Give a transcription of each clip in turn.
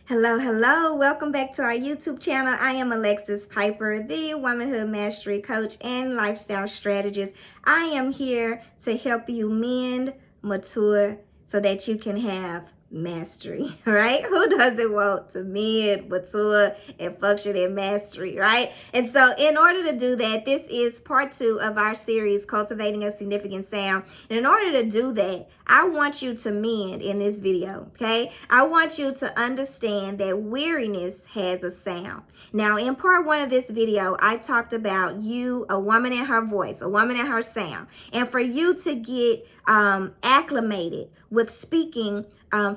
Hello, hello. Welcome back to our YouTube channel. I am Alexis Piper, the Womanhood Mastery Coach and Lifestyle Strategist. I am here to help you mend, mature, so that you can have mastery, right? Who doesn't want to mend, mature, and function in mastery, right? And so in order to do that, this is part 2 of our series, Cultivating a Significant Sound. And in order to do that, I want you to mend in this video, okay? I want you to understand that weariness has a sound. Now, in part 1 of this video, I talked about you, a woman and her voice, a woman and her sound. And for you to get acclimated with speaking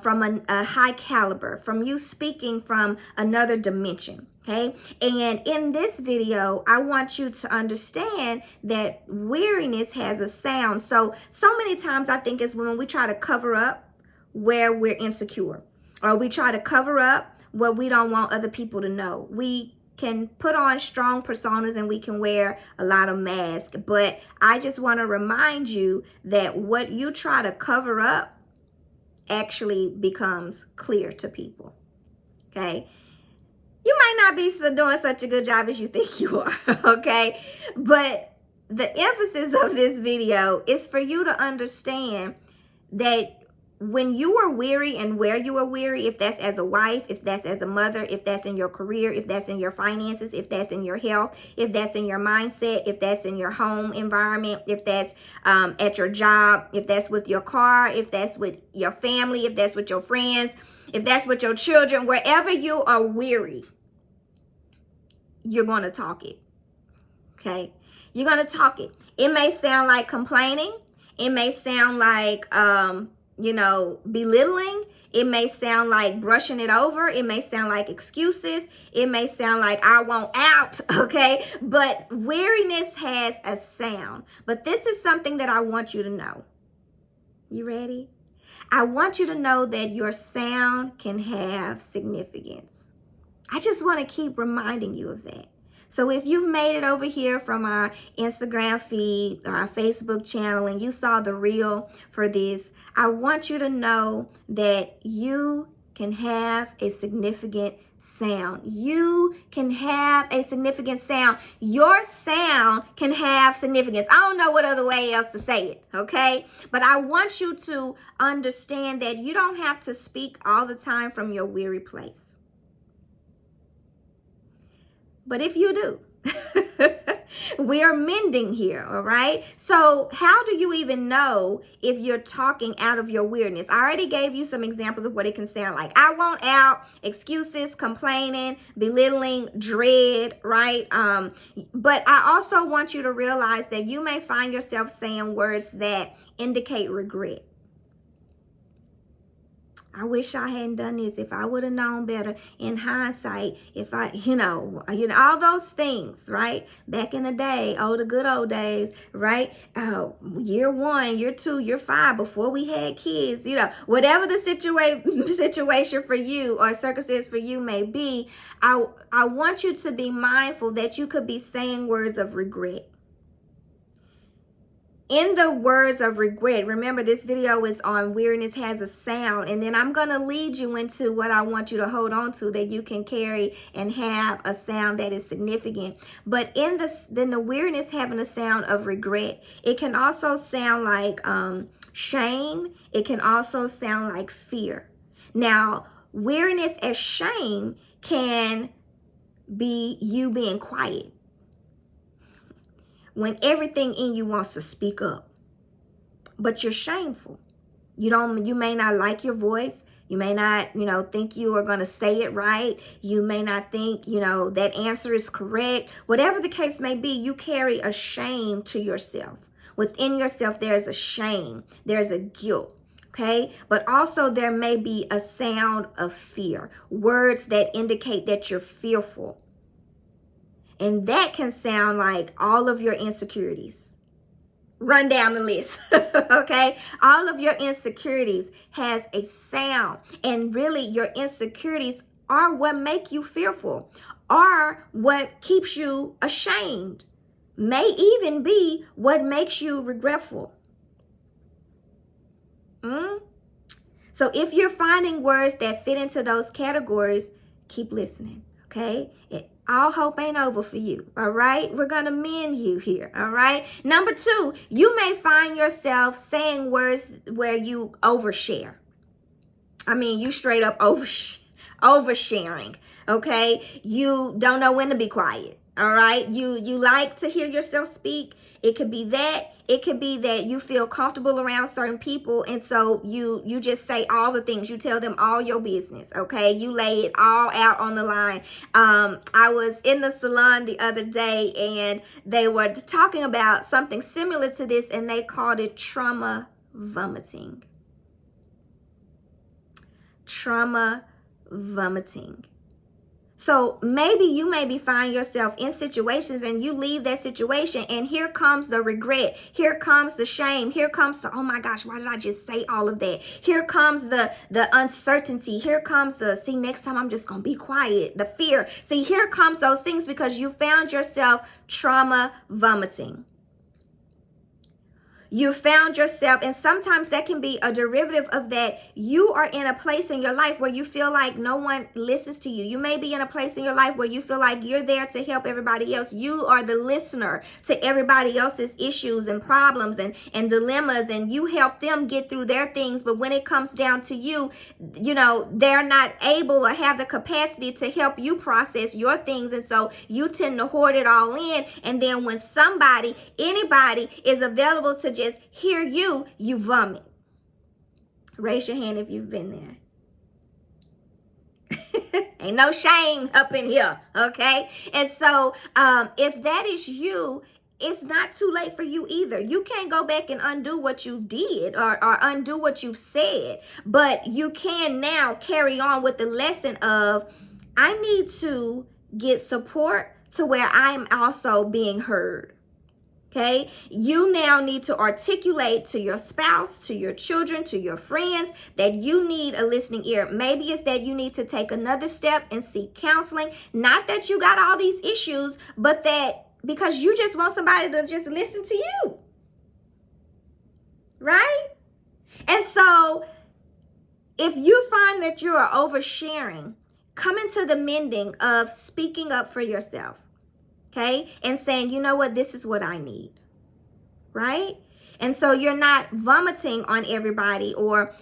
from a high caliber, from you speaking from another dimension. Okay. And in this video, I want you to understand that weariness has a sound. So many times I think it's when we try to cover up where we're insecure, or we try to cover up what we don't want other people to know. We can put on strong personas and we can wear a lot of masks. But I just want to remind you that what you try to cover up actually becomes clear to people. Okay. You might not be doing such a good job as you think you are, okay? But the emphasis of this video is for you to understand that when you are weary and where you are weary, if that's as a wife, if that's as a mother, if that's in your career, if that's in your finances, if that's in your health, if that's in your mindset, if that's in your home environment, if that's at your job, if that's with your car, if that's with your family, if that's with your friends, if that's with your children, wherever you are weary, you're going to talk it. Okay? You're going to talk it. It may sound like complaining. It may sound like belittling. It may sound like brushing it over. It may sound like excuses. It may sound like I want out, okay? But weariness has a sound. But this is something that I want you to know. You ready? I want you to know that your sound can have significance. I just want to keep reminding you of that. So if you've made it over here from our Instagram feed or our Facebook channel and you saw the reel for this, I want you to know that you can have a significant sound. You can have a significant sound. Your sound can have significance. I don't know what other way else to say it, okay? But I want you to understand that you don't have to speak all the time from your weary place. But if you do, we are mending here, all right? So how do you even know if you're talking out of your weirdness? I already gave you some examples of what it can sound like. I want out, excuses, complaining, belittling, dread, right? But I also want you to realize that you may find yourself saying words that indicate regret. I wish I hadn't done this. If I would have known better in hindsight, if I, all those things, right? Back in the day, the good old days, right? Year 1, year 2, year 5, before we had kids, whatever the situation for you or circumstance for you may be, I want you to be mindful that you could be saying words of regret. In the words of regret, remember this video is on Weariness Has a Sound, and then I'm going to lead you into what I want you to hold on to that you can carry and have a sound that is significant. But in the weariness having a sound of regret, it can also sound like shame. It can also sound like fear. Now, weariness as shame can be you being quiet. When everything in you wants to speak up, but you're shameful. You may not like your voice. You may not, think you are going to say it right. You may not think, that answer is correct. Whatever the case may be, you carry a shame to yourself. Within yourself, there's a shame. There's a guilt. Okay. But also there may be a sound of fear, words that indicate that you're fearful. And that can sound like all of your insecurities. Run down the list, okay? All of your insecurities has a sound. And really, your insecurities are what make you fearful, are what keeps you ashamed, may even be what makes you regretful. So if you're finding words that fit into those categories, keep listening, okay? All hope ain't over for you, all right? We're going to mend you here, all right? Number 2, you may find yourself saying words where you overshare. I mean, you straight up oversharing, okay? You don't know when to be quiet, all right? You like to hear yourself speak. It could be that. It could be that you feel comfortable around certain people, and so you just say all the things. You tell them all your business, okay? You lay it all out on the line. I was in the salon the other day, and they were talking about something similar to this, and they called it trauma vomiting. Trauma vomiting. So maybe you maybe find yourself in situations and you leave that situation and here comes the regret. Here comes the shame. Here comes the, oh my gosh, why did I just say all of that? Here comes the uncertainty. Here comes the, see, next time I'm just going to be quiet. The fear. See, here comes those things because you found yourself trauma vomiting. You found yourself, and sometimes that can be a derivative of that. You are in a place in your life where you feel like no one listens to you. You may be in a place in your life where you feel like you're there to help everybody else. You are the listener to everybody else's issues and problems and dilemmas, and you help them get through their things. But when it comes down to you, you know, they're not able or have the capacity to help you process your things. And so you tend to hoard it all in. And then when somebody, anybody is available to just hear you, you vomit. Raise your hand if you've been there. Ain't no shame up in here, okay? And so if that is you, it's not too late for you either. You can't go back and undo what you did or undo what you've said, but you can now carry on with the lesson of, I need to get support to where I'm also being heard. Okay, you now need to articulate to your spouse, to your children, to your friends that you need a listening ear. Maybe it's that you need to take another step and seek counseling. Not that you got all these issues, but that because you just want somebody to just listen to you. Right? And so if you find that you are oversharing, come into the mending of speaking up for yourself. Okay, and saying, you know what, this is what I need, right? And so you're not vomiting on everybody or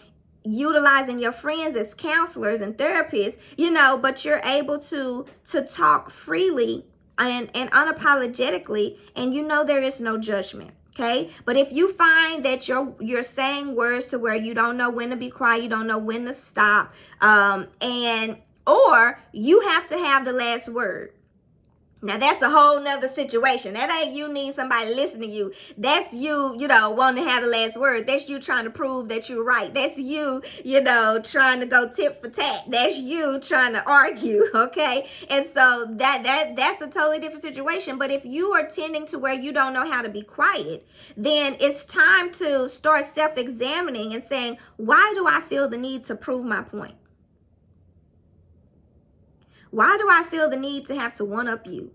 utilizing your friends as counselors and therapists, you know, but you're able to talk freely and unapologetically, and you know there is no judgment. Okay, but if you find that you're saying words to where you don't know when to be quiet, you don't know when to stop, or you have to have the last word. Now, that's a whole nother situation. That ain't you need somebody listening to you. That's you, wanting to have the last word. That's you trying to prove that you're right. That's you, trying to go tit for tat. That's you trying to argue, okay? And so that's a totally different situation. But if you are tending to where you don't know how to be quiet, then it's time to start self-examining and saying, why do I feel the need to prove my point? Why do I feel the need to have to one-up you?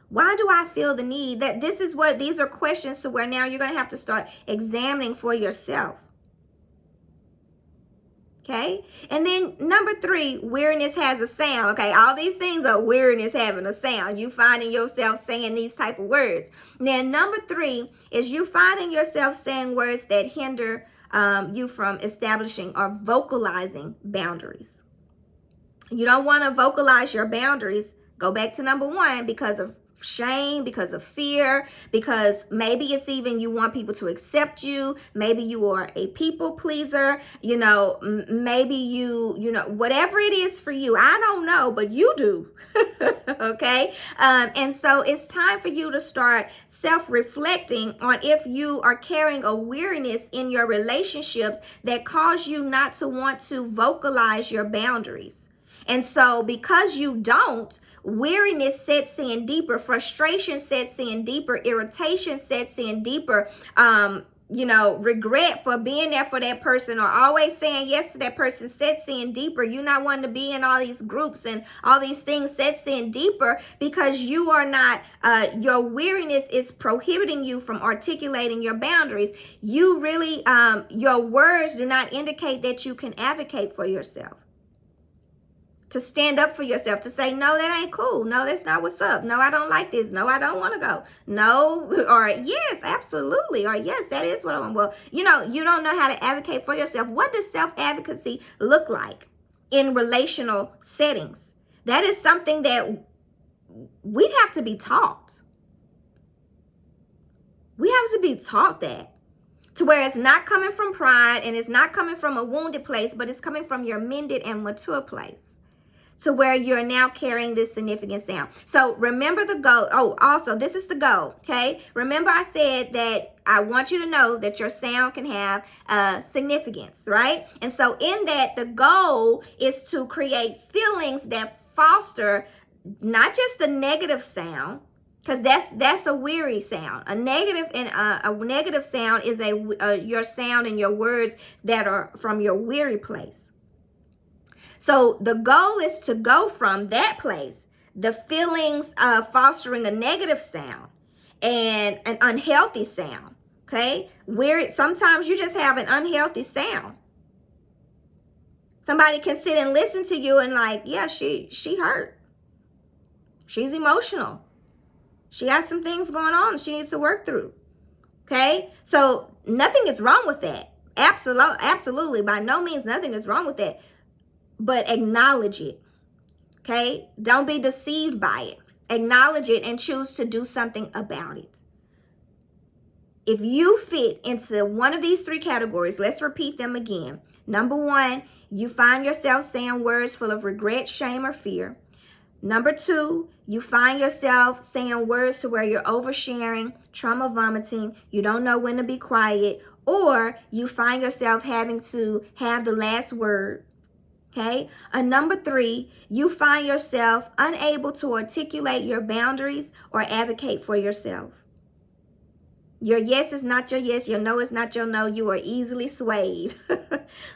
Why do I feel the need that these are questions to where now you're going to have to start examining for yourself. Okay. And then number 3, weariness has a sound. Okay. All these things are weariness having a sound. You finding yourself saying these type of words. Then number 3 is you finding yourself saying words that hinder you from establishing or vocalizing boundaries. You don't want to vocalize your boundaries. Go back to number 1 because of shame, because of fear, because maybe it's even you want people to accept you. Maybe you are a people pleaser. Maybe you whatever it is for you. I don't know, but you do. Okay. And so it's time for you to start self-reflecting on if you are carrying a weariness in your relationships that cause you not to want to vocalize your boundaries. And so because you don't, weariness sets in deeper, frustration sets in deeper, irritation sets in deeper, regret for being there for that person, or always saying yes to that person sets in deeper. You not wanting to be in all these groups and all these things sets in deeper because you are not, your weariness is prohibiting you from articulating your boundaries. You really, your words do not indicate that you can advocate for yourself. To stand up for yourself, to say, no, that ain't cool. No, that's not what's up. No, I don't like this. No, I don't want to go. No, or yes, absolutely. Or yes, that is what I want. Well, you don't know how to advocate for yourself. What does self-advocacy look like in relational settings? That is something that we have to be taught. We have to be taught that. To where it's not coming from pride and it's not coming from a wounded place, but it's coming from your mended and mature place. To where you're now carrying this significant sound. So remember the goal. Oh, also, this is the goal, okay? Remember I said that I want you to know that your sound can have significance, right? And so in that, the goal is to create feelings that foster not just a negative sound, because that's a weary sound. A negative sound is your sound and your words that are from your weary place. So the goal is to go from that place, the feelings of fostering a negative sound and an unhealthy sound, okay? Where sometimes you just have an unhealthy sound. Somebody can sit and listen to you and like, yeah, she hurt. She's emotional. She has some things going on she needs to work through, okay? So nothing is wrong with that. Absolutely, by no means nothing is wrong with that. But acknowledge it, okay? Don't be deceived by it. Acknowledge it and choose to do something about it. If you fit into one of these three categories, let's repeat them again. Number one, you find yourself saying words full of regret, shame, or fear. Number two, you find yourself saying words to where you're oversharing, trauma vomiting, you don't know when to be quiet, or you find yourself having to have the last word. Okay. And number three, you find yourself unable to articulate your boundaries or advocate for yourself. Your yes is not your yes. Your no is not your no. You are easily swayed.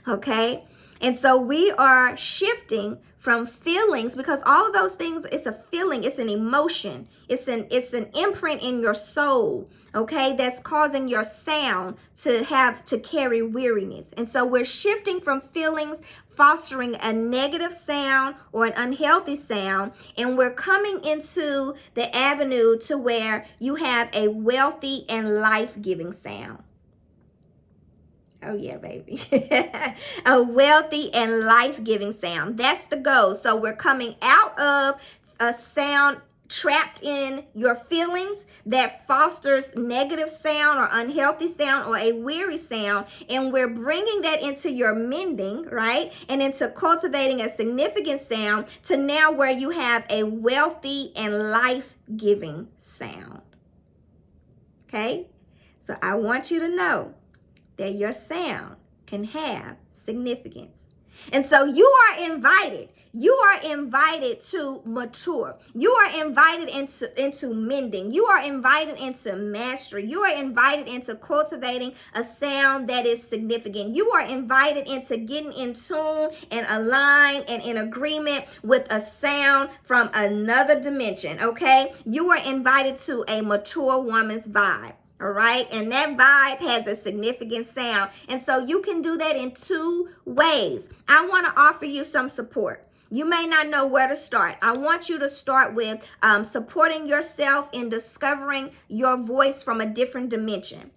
Okay. And so we are shifting from feelings, because all of those things, it's a feeling, it's an emotion, it's an imprint in your soul, okay, that's causing your sound to carry weariness. And so we're shifting from feelings fostering a negative sound or an unhealthy sound, and we're coming into the avenue to where you have a wealthy and life-giving sound. Oh, yeah, baby. A wealthy and life-giving sound. That's the goal. So we're coming out of a sound trapped in your feelings that fosters negative sound or unhealthy sound or a weary sound, and we're bringing that into your mending, right? And into cultivating a significant sound to now where you have a wealthy and life-giving sound. Okay? So I want you to know that your sound can have significance. And so you are invited. You are invited to mature. You are invited into mending. You are invited into mastery. You are invited into cultivating a sound that is significant. You are invited into getting in tune and aligned and in agreement with a sound from another dimension, okay? You are invited to a mature woman's vibe. All right. And that vibe has a significant sound. And so you can do that in two ways. I want to offer you some support. You may not know where to start. I want you to start with supporting yourself in discovering your voice from a different dimension.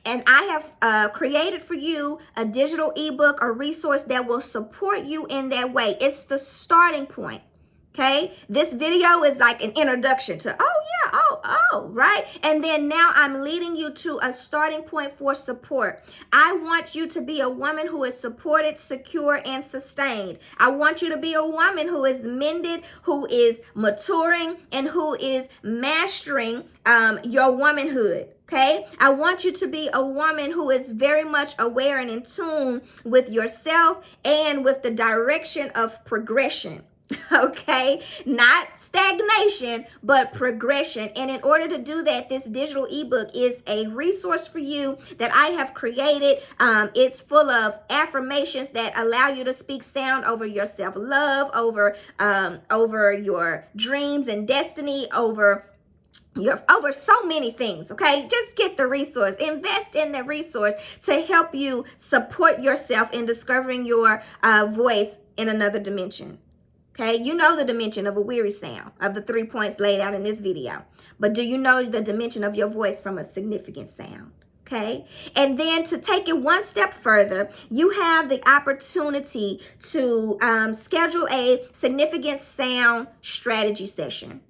And I have created for you a digital ebook or resource that will support you in that way. It's the starting point. Okay, this video is like an introduction to, right? And then now I'm leading you to a starting point for support. I want you to be a woman who is supported, secure, and sustained. I want you to be a woman who is mended, who is maturing, and who is mastering your womanhood. Okay, I want you to be a woman who is very much aware and in tune with yourself and with the direction of progression. Okay, not stagnation, but progression. And in order to do that, this digital ebook is a resource for you that I have created. It's full of affirmations that allow you to speak sound over your self-love, over your dreams and destiny, over so many things. Okay, just get the resource, invest in the resource to help you support yourself in discovering your voice in another dimension. Okay, you know the dimension of a weary sound, of the 3 points laid out in this video. But do you know the dimension of your voice from a significant sound? Okay, and then to take it one step further, you have the opportunity to schedule a significant sound strategy session.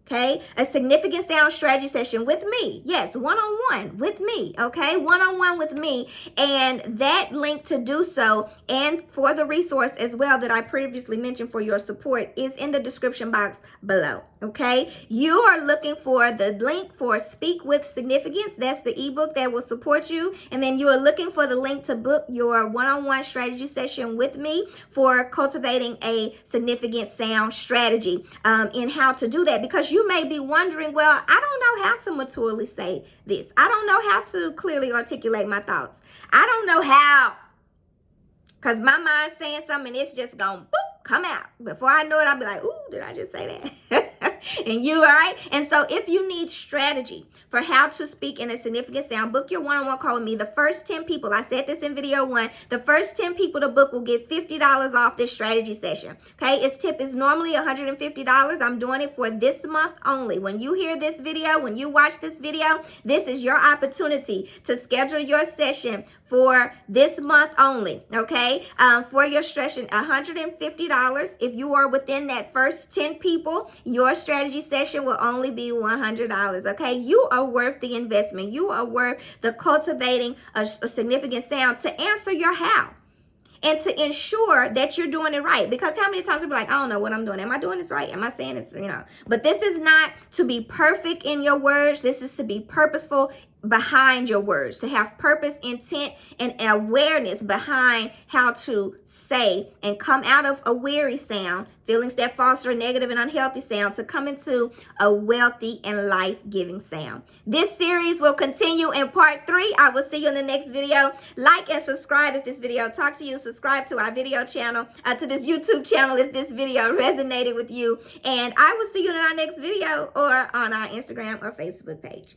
Okay, a significant sound strategy session with me. Yes, one-on-one with me. Okay, one-on-one with me. And that link to do so and for the resource as well that I previously mentioned for your support is in the description box below. Okay, you are looking for the link for Speak with Significance. That's the ebook that will support you. And then you are looking for the link to book your one-on-one strategy session with me for cultivating a significant sound strategy in how to do that, because you may be wondering, well, I don't know how to maturely say this. I don't know how to clearly articulate my thoughts. I don't know how, because my mind's saying something and it's just going to come out. Before I know it, I'll be like, ooh, did I just say that? And you, all right? And so if you need strategy for how to speak in a significant sound, book your one-on-one call with me. The first 10 people, I said this in video 1, the first 10 people to book will get $50 off this strategy session. Okay, its tip is normally $150. I'm doing it for this month only. When you hear this video, when you watch this video, this is your opportunity to schedule your session for this month only. Okay, for your session, $150. If you are within that first 10 people, your strategy session will only be $100. Okay, you are worth the investment. You are worth the cultivating a significant sound to answer your how and to ensure that you're doing it right. Because how many times people are like, I don't know what I'm doing. Am I doing this right? Am I saying this? But this is not to be perfect in your words. This is to be purposeful behind your words, to have purpose, intent, and awareness behind how to say and come out of a weary sound, feelings that foster a negative and unhealthy sound, to come into a wealthy and life-giving sound. This series will continue in part 3. I will see you in the next video. Like and subscribe if this video talked to you. Subscribe to our video channel, to this YouTube channel if this video resonated with you. And I will see you in our next video or on our Instagram or Facebook page.